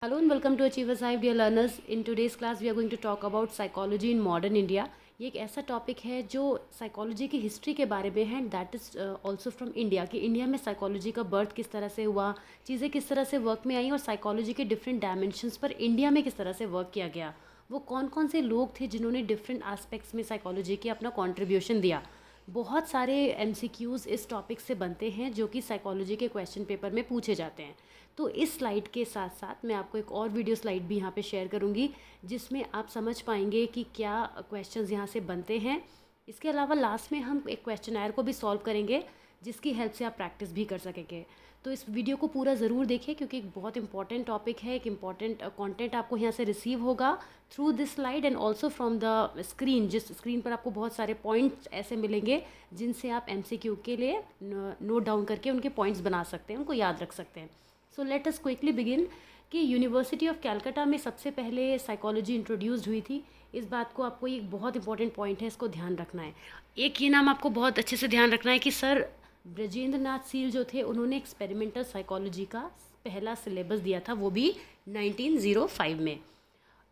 Hello and welcome to Achievers Hive, dear learners. In today's class, we are going to talk about psychology in modern India. ये एक ऐसा topic है जो psychology की history के बारे में है and that is also from India कि इंडिया में साइकोलॉजी का बर्थ किस तरह से हुआ, चीज़ें किस तरह से वर्क में आई और साइकोलॉजी के डिफरेंट डायमेंशंस पर इंडिया में किस तरह से वर्क किया गया, वो कौन कौन से लोग थे जिन्होंने डिफरेंट एस्पेक्ट्स में साइकोलॉजी के अपना कॉन्ट्रीब्यूशन दिया। बहुत सारे MCQs इस टॉपिक से बनते हैं जो कि साइकोलॉजी के क्वेश्चन पेपर में पूछे जाते हैं। तो इस स्लाइड के साथ साथ मैं आपको एक और वीडियो स्लाइड भी यहाँ पे शेयर करूँगी जिसमें आप समझ पाएंगे कि क्या क्वेश्चंस यहाँ से बनते हैं। इसके अलावा लास्ट में हम एक क्वेश्चनर को भी सॉल्व करेंगे जिसकी हेल्प से आप प्रैक्टिस भी कर सकेंगे। तो इस वीडियो को पूरा ज़रूर देखें क्योंकि एक बहुत इंपॉर्टेंट टॉपिक है, एक इंपॉर्टेंट कंटेंट आपको यहाँ से रिसीव होगा through this slide and also from the screen. जिस स्क्रीन पर आपको बहुत सारे पॉइंट्स ऐसे मिलेंगे जिनसे आप MCQ के लिए नोट डाउन करके उनके पॉइंट्स बना सकते हैं, उनको याद रख सकते हैं। So let us quickly begin कि यूनिवर्सिटी ऑफ कैलकाटा में सबसे पहले साइकोलॉजी इंट्रोड्यूस्ड हुई थी। इस बात को आपको एक बहुत इंपॉर्टेंट पॉइंट है, इसको ध्यान रखना है। एक ये नाम आपको बहुत अच्छे से ध्यान रखना है कि सर ब्रजेंद्र नाथ सील जो थे उन्होंने एक्सपेरिमेंटल साइकोलॉजी का पहला सिलेबस दिया था, वो भी 1905 में।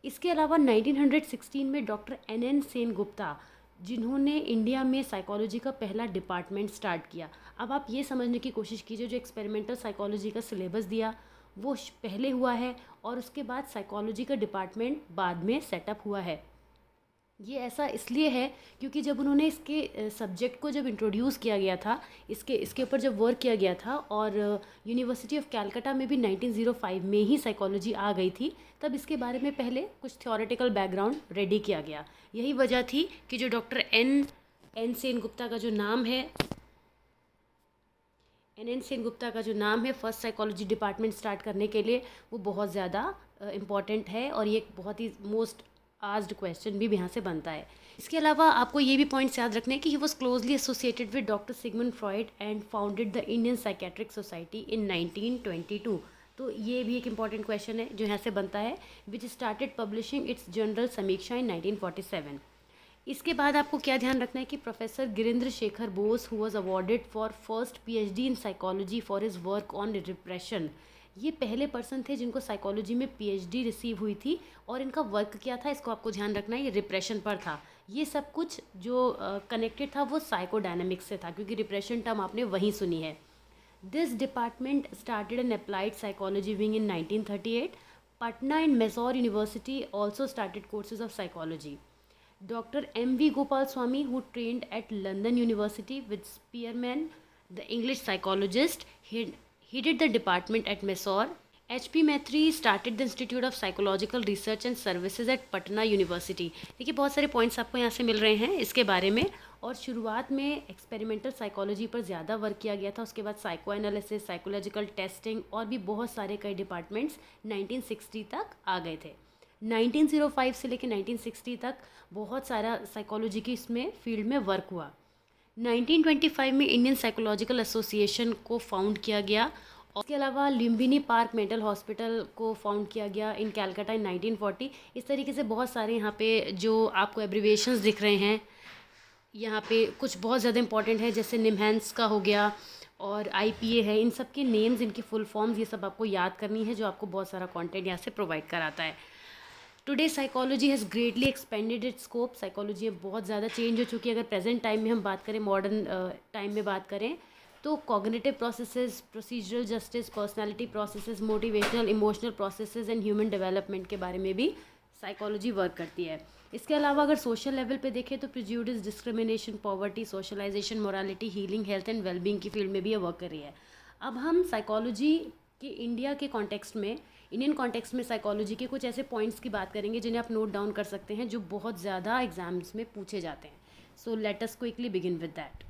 इसके अलावा 1916 में डॉक्टर NN सेनगुप्ता जिन्होंने इंडिया में साइकोलॉजी का पहला डिपार्टमेंट स्टार्ट किया। अब आप ये समझने की कोशिश कीजिए, जो एक्सपेरिमेंटल साइकोलॉजी का सिलेबस दिया वो पहले हुआ है और उसके बाद साइकोलॉजी का डिपार्टमेंट बाद में सेटअप हुआ है। ये ऐसा इसलिए है क्योंकि जब उन्होंने इसके सब्जेक्ट को जब इंट्रोड्यूस किया गया था, इसके ऊपर जब वर्क किया गया था और यूनिवर्सिटी ऑफ कैलकाटा में भी 1905 में ही साइकोलॉजी आ गई थी, तब इसके बारे में पहले कुछ थ्योरेटिकल बैकग्राउंड रेडी किया गया। यही वजह थी कि जो डॉक्टर एन सेनगुप्ता का जो नाम है, NN सेनगुप्ता का जो नाम है फर्स्ट साइकोलॉजी डिपार्टमेंट स्टार्ट करने के लिए, वो बहुत ज़्यादा इम्पॉर्टेंट है और ये एक बहुत ही मोस्ट आस्क्ड क्वेश्चन भी यहाँ से बनता है। इसके अलावा आपको ये भी पॉइंट्स याद रखने हैं कि he was closely associated with doctor Sigmund Freud and founded the Indian psychiatric society in 1922। तो ये भी एक इंपॉर्टेंट क्वेश्चन है जो यहाँ से बनता है, which started publishing it's general समीक्षा इन 1947। इसके बाद आपको क्या ध्यान रखना है कि professor Girindra Shekhar Bose who was awarded for first PhD in psychology for his work on repression. ये पहले पर्सन थे जिनको साइकोलॉजी में PhD रिसीव हुई थी और इनका वर्क क्या था, इसको आपको ध्यान रखना है, ये रिप्रेशन पर था। ये सब कुछ जो कनेक्टेड था वो साइकोडायनामिक्स से था क्योंकि रिप्रेशन टर्म आपने वहीं सुनी है। This department started N applied psychology wing in 1938। Patna and Mysore university also started courses of psychology. Dr. M.V. Gopal Swami, who trained at London University with Spearman, the English psychologist, he did the department at Mysore. H.P. Maitre started the Institute of Psychological Research and Services at Patna University. देखिए बहुत सारे points आपको यहाँ से मिल रहे हैं इसके बारे में। और शुरुआत में एक्सपेरिमेंटल साइकोलॉजी पर ज़्यादा वर्क किया गया था, उसके बाद साइको एनालिसिस, साइकोलॉजिकल टेस्टिंग और भी बहुत सारे कई डिपार्टमेंट्स 1960 तक आ गए थे। 1905 से लेकर 1960 तक बहुत सारा साइकोलॉजी की इसमें फील्ड में वर्क हुआ। 1925 में इंडियन साइकोलॉजिकल एसोसिएशन को फाउंड किया गया और इसके अलावा लुम्बिनी पार्क मेंटल हॉस्पिटल को फाउंड किया गया इन कैलकाटा इन 1940। इस तरीके से बहुत सारे यहाँ पे जो आपको एब्रीविएशंस दिख रहे हैं, यहाँ पे कुछ बहुत ज़्यादा इंपॉर्टेंट है जैसे निमहैंस का हो गया और IPA है। इन सब के नेम्स, इनकी फुल फॉर्म्स, ये सब आपको याद करनी है जो आपको बहुत सारा कॉन्टेंट यहाँ से प्रोवाइड कराता है। Today psychology has greatly expanded it's scope. Psychology बहुत ज़्यादा चेंज हो चुकी है। अगर प्रेजेंट टाइम में हम बात करें, मॉडर्न टाइम में बात करें, तो cognitive processes, procedural justice, personality processes, motivational, emotional processes and human development के बारे में भी साइकोलॉजी वर्क करती है। इसके अलावा अगर सोशल लेवल पे देखें तो prejudice, discrimination, poverty, socialization, morality, healing, health and wellbeing की फील्ड में भी ये वर्क कर रही है। अब हम साइकोलॉजी के इंडिया के कॉन्टेक्स्ट में, इंडियन कॉन्टेक्स्ट में साइकोलॉजी के कुछ ऐसे पॉइंट्स की बात करेंगे जिन्हें आप नोट डाउन कर सकते हैं जो बहुत ज़्यादा एग्जाम्स में पूछे जाते हैं। So let us quickly begin with that.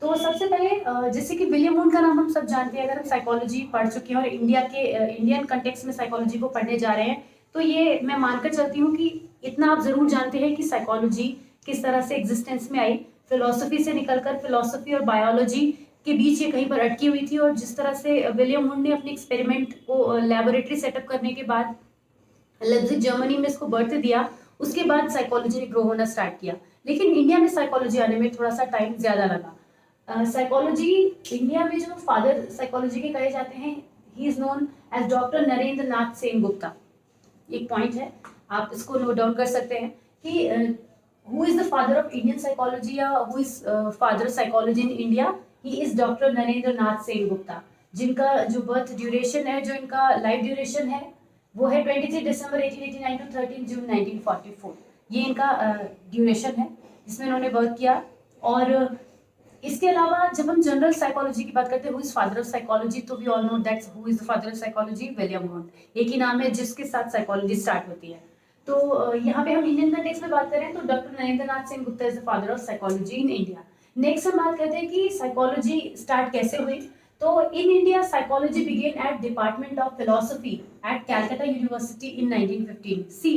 तो सबसे पहले जैसे कि विलियम वुड का नाम हम सब जानते हैं, अगर हम साइकोलॉजी पढ़ चुके हैं और इंडियन कंटेक्स्ट में साइकोलॉजी को पढ़ने जा रहे हैं, तो ये मैं मानकर चलती हूँ कि इतना आप जरूर जानते हैं कि साइकोलॉजी किस तरह से एग्जिस्टेंस में आई। फिलोसफी से निकलकर फिलोसफी और बायोलॉजी के बीच ये कहीं पर अटकी हुई थी और जिस तरह से विलियम वुड ने अपने एक्सपेरिमेंट को लैबोरेटरी सेटअप करने के बाद लेप्जिग जर्मनी में इसको बर्थ दिया, उसके बाद साइकोलॉजी ने ग्रो होना स्टार्ट किया। लेकिन इंडिया में साइकोलॉजी आने में थोड़ा सा टाइम ज्यादा लगा। साइकोलॉजी इंडिया में जो फादर साइकोलॉजी के कहे जाते हैं, he is known as doctor Narendra Nath Sengupta. एक पॉइंट है, आप इसको नोट डाउन कर सकते हैं कि who is the father of Indian psychology या who is father psychology in India, he is doctor Narendra Nath Sengupta, जिनका जो बर्थ ड्यूरेशन है, जो इनका लाइफ ड्यूरेशन है वो है 23 दिसंबर 1889 टू 13 जून 1944। ये इनका ड्यूरेशन है जिसमें इन्होंने वर्क किया। और इसके अलावा जब हम जनरल साइकोलॉजी की बात करते हैं, who is father of psychology, तो we all know that's who is the father of psychology, William Wundt. एक ही नाम है जिसके साथ साइकोलॉजी स्टार्ट होती है। तो यहाँ पे हम इंडियन कंटेक्स्ट में बात करें तो doctor Narendra Nath Sengupta is the father of psychology in India. Next हम बात करते हैं कि साइकोलॉजी स्टार्ट कैसे हुई। तो in India psychology began at department of philosophy at Calcutta university in 1915। See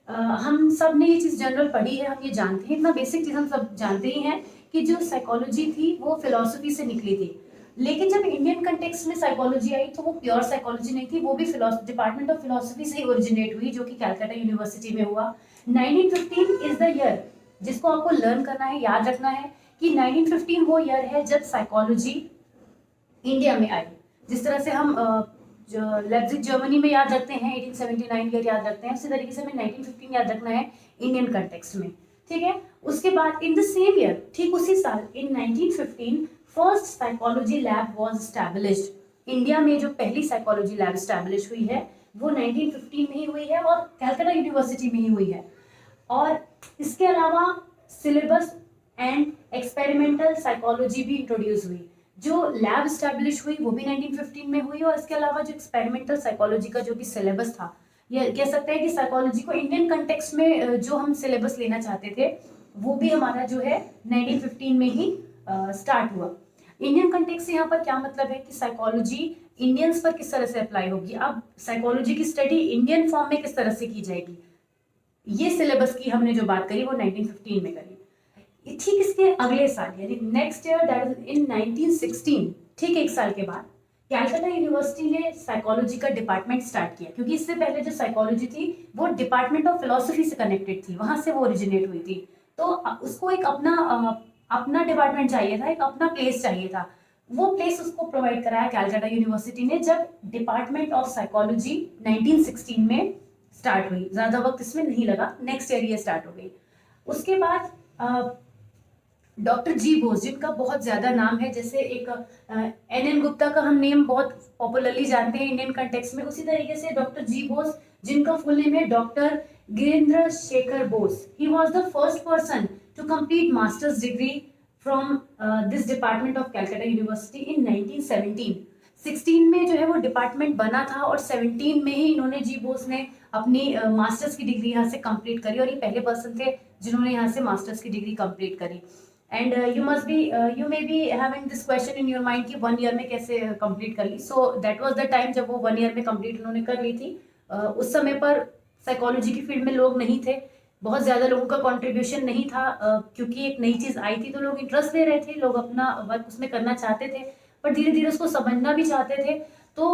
हम सब ने ये चीज़ जनरल पढ़ी है, हम ये जानते हैं, इतना बेसिक चीज़ हम सब जानते ही हैं कि जो साइकोलॉजी थी वो फिलोसफी से निकली थी। लेकिन जब इंडियन कंटेक्स्ट में साइकोलॉजी आई तो वो प्योर साइकोलॉजी नहीं थी, वो भी डिपार्टमेंट ऑफ फिलोसफी से ही ओरिजिनेट हुई, जो कि कैलकाटा यूनिवर्सिटी में हुआ। 1915 इज द ईयर जिसको आपको लर्न करना है, याद रखना है कि 1915 वो ईयर है जब साइकोलॉजी इंडिया में आई। जिस तरह से हम लेप्जिग जर्मनी में याद रखते हैं 1879 ईयर याद रखते हैं, उसी तरीके से हमें 1915 याद रखना है इंडियन कंटेक्स्ट में, ठीक है। उसके बाद इन द सेम ईयर, ठीक उसी साल इन 1915 first psychology lab was established. India में जो पहली साइकोलॉजी लैब एस्टैब्लिश हुई है वो 1915 में ही हुई है और कैलकाटा यूनिवर्सिटी में ही हुई है। और इसके अलावा सिलेबस एंड एक्सपेरिमेंटल साइकोलॉजी भी इंट्रोड्यूस हुई। जो लैब एस्टैब्लिश हुई वो भी 1915 में हुई, और इसके अलावा जो एक्सपेरिमेंटल साइकोलॉजी का जो भी सिलेबस था, ये कह सकते हैं कि साइकोलॉजी को इंडियन कंटेक्स्ट में जो हम सिलेबस लेना चाहते थे वो भी हमारा जो है 1915 में ही स्टार्ट हुआ। इंडियन कंटेक्स्ट से यहाँ पर क्या मतलब है कि साइकोलॉजी इंडियंस पर किस तरह से अप्लाई होगी, अब साइकोलॉजी की स्टडी इंडियन फॉर्म में किस तरह से की जाएगी, ये सिलेबस की हमने जो बात करी वो 1915 में करी। ठीक इसके अगले साल यानी next year that is in 1916, ठीक एक साल के बाद कैलकाटा यूनिवर्सिटी ने साइकोलॉजी का डिपार्टमेंट स्टार्ट किया, क्योंकि इससे पहले जो साइकोलॉजी थी वो डिपार्टमेंट ऑफ फिलोसफी से कनेक्टेड थी, वहां से वो ओरिजिनेट हुई थी। तो उसको एक अपना डिपार्टमेंट चाहिए था, एक अपना प्लेस चाहिए था। वो प्लेस उसको प्रोवाइड कराया कैलकाटा यूनिवर्सिटी ने जब डिपार्टमेंट ऑफ साइकोलॉजी 1916 में स्टार्ट हुई। ज़्यादा वक्त इसमें नहीं लगा, नेक्स्ट ईयर ये स्टार्ट हो गई। उसके बाद डॉक्टर जी बोस, जिनका बहुत ज़्यादा नाम है, जैसे एक NN गुप्ता का हम नेम बहुत पॉपुलरली जानते हैं इंडियन कंटेक्स्ट में, उसी तरीके से डॉक्टर जी बोस, जिनका फुल नेम है doctor Girindra Shekhar Bose, he was the first person to complete masters degree from this department of Calcutta university in 1917। 16 में जो है वो डिपार्टमेंट बना था और 17 में ही इन्होंने जी बोस ने अपनी मास्टर्स की डिग्री यहाँ से कंप्लीट करी, और ये पहले पर्सन थे जिन्होंने यहाँ से मास्टर्स की डिग्री कंप्लीट करी। And you may be having this question in your mind कि 1 ईयर में कैसे कंप्लीट कर ली। So that was the time जब वो 1 ईयर में कंप्लीट उन्होंने कर ली थी। उस समय पर साइकोलॉजी की फील्ड में लोग नहीं थे, बहुत ज़्यादा लोगों का कंट्रीब्यूशन नहीं था, क्योंकि एक नई चीज़ आई थी तो लोग इंटरेस्ट ले रहे थे, लोग अपना वर्क उसमें करना चाहते थे, पर धीरे धीरे उसको समझना भी चाहते थे। तो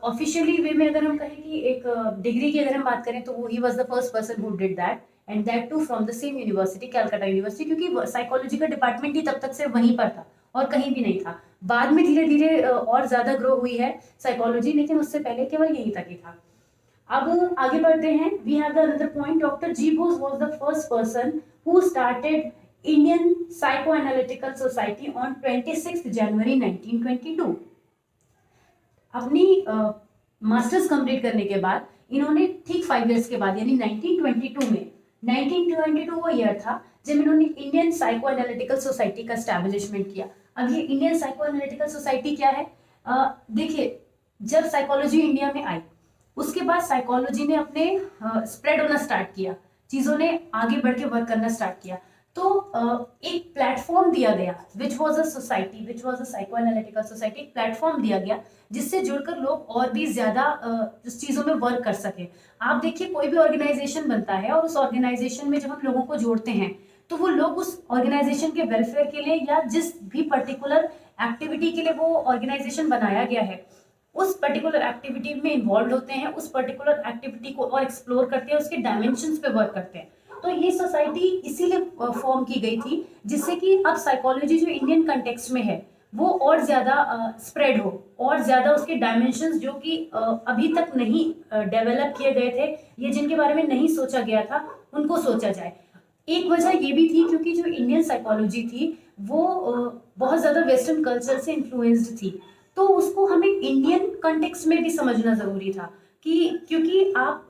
ऑफिशियली वे में अगर हम कहें कि एक डिग्री की अगर हम बात करें तो वो ही was the first person who did that, and that too from the same university Calcutta university, क्योंकि साइकोलॉजी का डिपार्टमेंट ही तब तक सिर्फ वहीं पर था और कहीं भी नहीं था। बाद में धीरे धीरे और ज़्यादा ग्रो हुई है साइकोलॉजी, लेकिन उससे पहले केवल यहीं तक ही था। अब आगे बढ़ते हैं। We have the another point, doctor G Bose was the first person who started Indian psychoanalytical society on 26 January 1922। अपनी मास्टर्स कंप्लीट करने के बाद इन्होंने ठीक 5 इयर्स के बाद यानी 1922 में, 1922 वो ईयर था जब इन्होंने इंडियन साइकोएनालिटिकल सोसाइटी का एस्टैब्लिशमेंट किया। अब ये इंडियन साइकोएनालिटिकल सोसाइटी क्या है? देखिए, जब साइकोलॉजी इंडिया में आई उसके बाद साइकोलॉजी ने अपने स्प्रेड होना स्टार्ट किया, चीज़ों ने आगे बढ़ के वर्क करना स्टार्ट किया। तो एक प्लेटफॉर्म दिया गया which was a society, which was a psychoanalytical society, एक प्लेटफॉर्म दिया गया जिससे जुड़कर लोग और भी ज़्यादा उस चीज़ों में वर्क कर सके। आप देखिए, कोई भी ऑर्गेनाइजेशन बनता है और उस ऑर्गेनाइजेशन में जब हम लोगों को जोड़ते हैं तो वो लोग उस ऑर्गेनाइजेशन के वेलफेयर के लिए या जिस भी पर्टिकुलर एक्टिविटी के लिए वो ऑर्गेनाइजेशन बनाया गया है उस पर्टिकुलर एक्टिविटी में इन्वॉल्व होते हैं, उस पर्टिकुलर एक्टिविटी को और एक्सप्लोर करते हैं, उसके डायमेंशंस पे वर्क करते हैं। तो ये सोसाइटी इसीलिए फॉर्म की गई थी जिससे कि अब साइकोलॉजी जो इंडियन कंटेक्स्ट में है वो और ज़्यादा स्प्रेड हो, और ज़्यादा उसके डायमेंशंस जो कि अभी तक नहीं डेवलप किए गए थे, ये जिनके बारे में नहीं सोचा गया था, उनको सोचा जाए। एक वजह ये भी थी क्योंकि जो इंडियन साइकोलॉजी थी वो बहुत ज़्यादा वेस्टर्न कल्चर से इन्फ्लुएंस्ड थी, तो उसको हमें इंडियन कंटेक्स्ट में भी समझना ज़रूरी था कि क्योंकि आप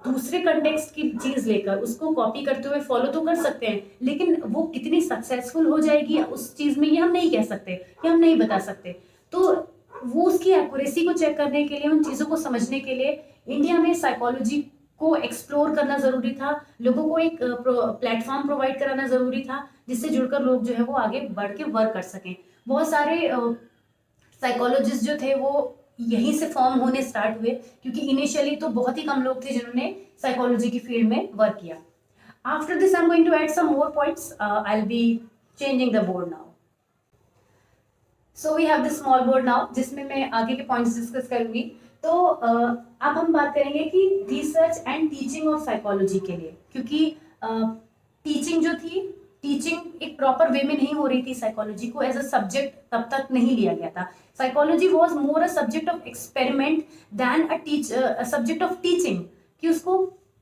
दूसरे कंटेक्स्ट की चीज़ लेकर उसको कॉपी करते हुए फॉलो तो कर सकते हैं, लेकिन वो कितनी सक्सेसफुल हो जाएगी उस चीज़ में, ये हम नहीं कह सकते, ये हम नहीं बता सकते। तो वो उसकी एक्यूरेसी को चेक करने के लिए, उन चीज़ों को समझने के लिए इंडिया में साइकोलॉजी को एक्सप्लोर करना ज़रूरी था, लोगों को एक प्लेटफॉर्म प्रोवाइड कराना ज़रूरी था, जिससे जुड़कर लोग जो है वो आगे बढ़ के वर्क कर सकें। बहुत सारे साइकोलॉजिस्ट जो थे वो यहीं से फॉर्म होने स्टार्ट हुए, क्योंकि इनिशियली तो बहुत ही कम लोग थे जिन्होंने साइकोलॉजी की फील्ड में वर्क किया। After this I am going to add some more points, I will be changing the board now. So we have this small board now, जिसमें मैं आगे के पॉइंट्स डिस्कस करूंगी। तो अब हम बात करेंगे कि research and teaching of psychology के लिए, क्योंकि टीचिंग जो थी, टीचिंग एक प्रॉपर वे में नहीं हो रही थी, साइकोलॉजी को एज अ सब्जेक्ट तब तक नहीं लिया गया था। Psychology was more a subject of experiment then a subject of teaching, कि उसको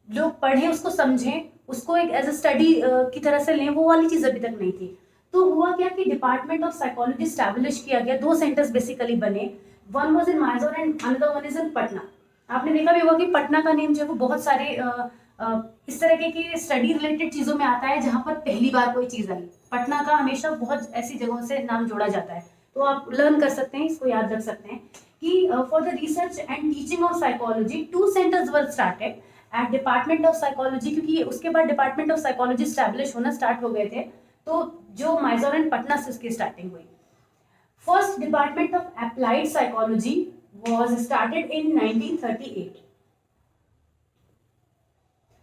लोग पढ़ें, उसको समझें, उसको एक एज अ स्टडी की तरह से लें, वो वाली चीज़ अभी तक नहीं थी। तो हुआ क्या कि डिपार्टमेंट ऑफ साइकोलॉजी स्टैब्लिश किया गया, दो सेंटर्स बेसिकली बने, one was in Mysore and another one is in Patna. आपने देखा भी होगा कि पटना का नेम जो है वो बहुत सारे इस तरह के स्टडी रिलेटेड चीज़ों में आता है जहाँ पर पहली बार कोई चीज़ आई। पटना का हमेशा बहुत ऐसी जगहों से नाम जोड़ा जाता है, तो आप लर्न कर सकते हैं, इसको याद रख सकते हैं कि for the research and teaching of psychology 2 centres were started at department of psychology, क्योंकि उसके बाद डिपार्टमेंट ऑफ साइकोलॉजी स्टैब्लिश होना स्टार्ट हो गए थे, तो जो माइजोर एंड पटना से उसकी स्टार्टिंग हुई। First department of applied psychology was started in 1938।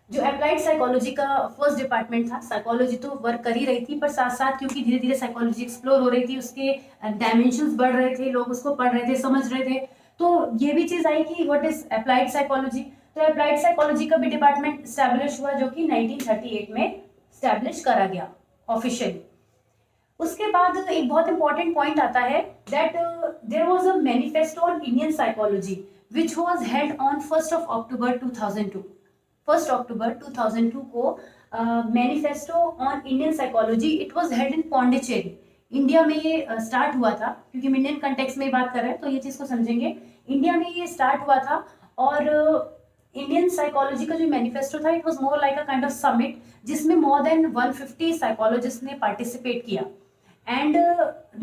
जो अप्लाइड साइकोलॉजी का फर्स्ट डिपार्टमेंट था, साइकोलॉजी तो वर्क कर ही रही थी, पर साथ साथ क्योंकि धीरे धीरे साइकोलॉजी एक्सप्लोर हो रही थी, उसके डायमेंशंस बढ़ रहे थे, लोग उसको पढ़ रहे थे, समझ रहे थे, तो ये भी चीज़ आई कि व्हाट इज अप्लाइड साइकोलॉजी। तो अप्लाइड साइकोलॉजी का भी डिपार्टमेंट स्टैब्लिश हुआ, जो कि 1938 में स्टैब्लिश करा गया ऑफिशियली। उसके बाद एक बहुत इंपॉर्टेंट पॉइंट आता है that there was a manifesto on Indian psychology which was held on 1 अक्टूबर 2002। 1 अक्टूबर 2002 को manifesto on Indian psychology, it was held in Pondicherry, India में ये स्टार्ट हुआ था, क्योंकि हम इंडियन कंटेक्स्ट में बात कर रहे हैं तो ये चीज़ को समझेंगे। इंडिया में ये स्टार्ट हुआ था, और इंडियन साइकोलॉजी का जो मैनिफेस्टो था, it was more like a kind of summit, जिसमें मोर देन 150 साइकोलॉजिस्ट ने पार्टिसिपेट किया, and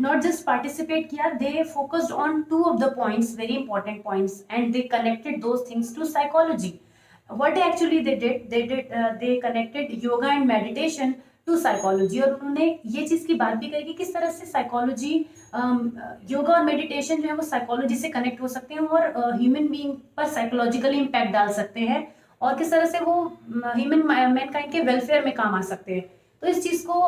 not just participate kiya, they focused on two of the points, very important points, and they connected those things to psychology. What actually they connected yoga and meditation to psychology, और उन्होंने ये चीज़ की बात भी कही कि किस तरह से साइकोलॉजी, योगा और मेडिटेशन जो है वो साइकोलॉजी से कनेक्ट हो सकते हैं और ह्यूमन बीइंग पर साइकोलॉजिकली इम्पैक्ट डाल सकते हैं, और किस तरह से वो ह्यूमन मैनकाइंड के वेलफेयर में काम आ सकते हैं। तो इस चीज़ को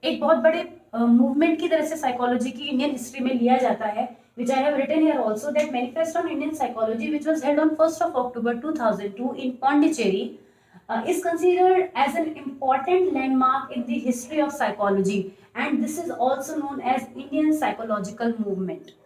एक बहुत बड़े मूवमेंट की तरह से साइकोलॉजी की इंडियन हिस्ट्री में लिया जाता है, which I have written here also, that manifesto on Indian psychology, which was held on 1 October 2002 in Pondicherry, is considered as an important landmark in the history of psychology, and this is also known as Indian psychological movement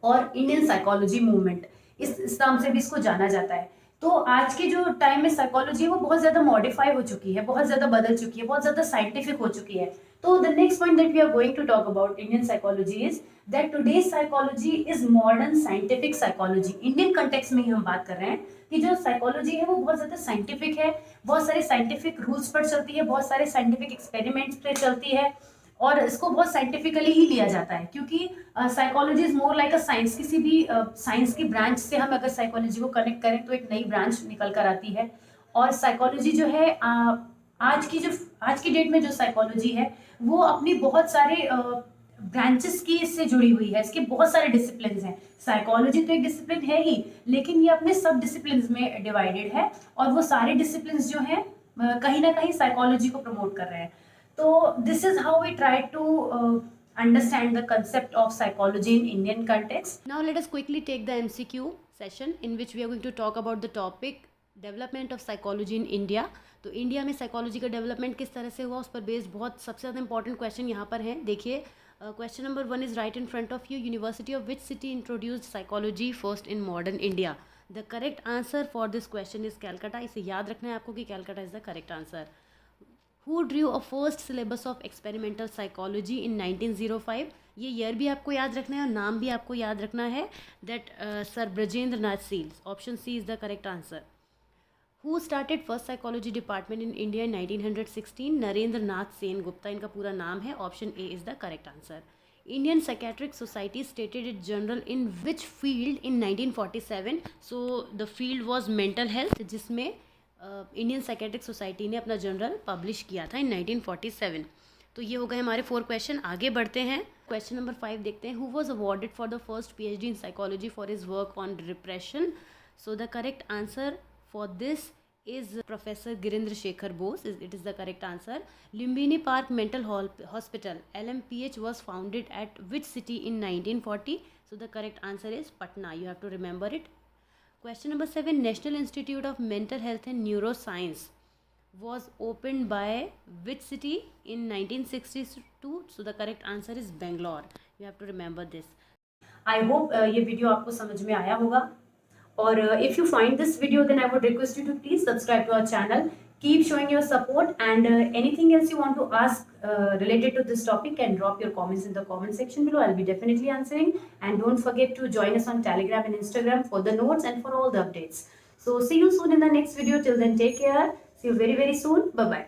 और Indian psychology movement, इस नाम से भी इसको जाना जाता है। तो आज के जो टाइम में साइकोलॉजी वो बहुत ज़्यादा मॉडिफाई हो चुकी है, बहुत ज़्यादा बदल चुकी है, बहुत ज़्यादा साइंटिफिक हो चुकी है। तो the next point that we are going to talk about Indian psychology is that today's psychology is modern scientific psychology. Indian context में ही हम बात कर रहे हैं कि जो साइकोलॉजी है वो बहुत ज़्यादा साइंटिफिक है, बहुत सारे साइंटिफिक रूल्स पर चलती है, बहुत सारे साइंटिफिक एक्सपेरिमेंट्स पर चलती है, और इसको बहुत साइंटिफिकली ही लिया जाता है, क्योंकि psychology is more like a science. किसी भी साइंस की ब्रांच से हम अगर साइकोलॉजी को कनेक्ट करें तो एक नई ब्रांच निकल कर आती है। और साइकोलॉजी जो है आज की डेट में जो साइकोलॉजी है वो अपनी बहुत सारे ब्रांचेस की इससे जुड़ी हुई है, इसके बहुत सारे डिसिप्लिन हैं। साइकोलॉजी तो एक डिसिप्लिन है ही, लेकिन ये अपने सब डिसिप्लिन में डिवाइडेड है, और वो सारे डिसिप्लिन जो हैं कहीं ना कहीं साइकोलॉजी को प्रमोट कर रहे हैं। So this is how we try to understand the concept of psychology in Indian context. Now let us quickly take the MCQ session in which we are going to talk about the topic development of psychology in India. तो India में psychology का development किस तरह से हुआ उस पर based बहुत सबसे ज़्यादा इंपॉर्टेंट क्वेश्चन यहाँ पर हैं। देखिए Question number 1 is right in front of you. University of which city introduced psychology first in modern India? The correct answer for this question is Calcutta. इसे याद रखना है आपको कि Calcutta is the correct answer. Who drew a first syllabus of experimental psychology in 1905? ये year भी आपको याद रखना है और नाम भी आपको याद रखना है. That Sir Brajendra Nath Seals. Option C is the correct answer. Who started first psychology department in India in 1916? Narendra नाथ सेन गुप्ता इनका पूरा नाम है. Option A is the correct answer. Indian Psychiatric Society stated its journal in which field in 1947? So the field was mental health, जिसमें Indian psychiatric society ने अपना journal publish किया था इन 1947. तो ये हो गए हमारे 4 क्वेश्चन. आगे बढ़ते हैं. क्वेश्चन नंबर 5 देखते हैं. Who was awarded for the first PhD in psychology for his work on depression? So the correct answer for this is Professor Girindra Shekhar Bose. It is the correct answer. Lumbini Park Mental Hospital LMPH was founded at which city in 1940? So the correct answer is Patna. You have to remember it. Question number 7. National Institute of Mental Health and Neuroscience was opened by which city in 1962? So the correct answer is Bangalore. You have to remember this. I hope ये video आपको समझ में आया होगा. और if you find this video, then I would request you to please subscribe to our channel. Keep showing your support, and anything else you want to ask related to this topic, can drop your comments in the comment section below. I'll be definitely answering. And don't forget to join us on Telegram and Instagram for the notes and for all the updates. So see you soon in the next video. Till then, take care. See you very, very soon. Bye-bye.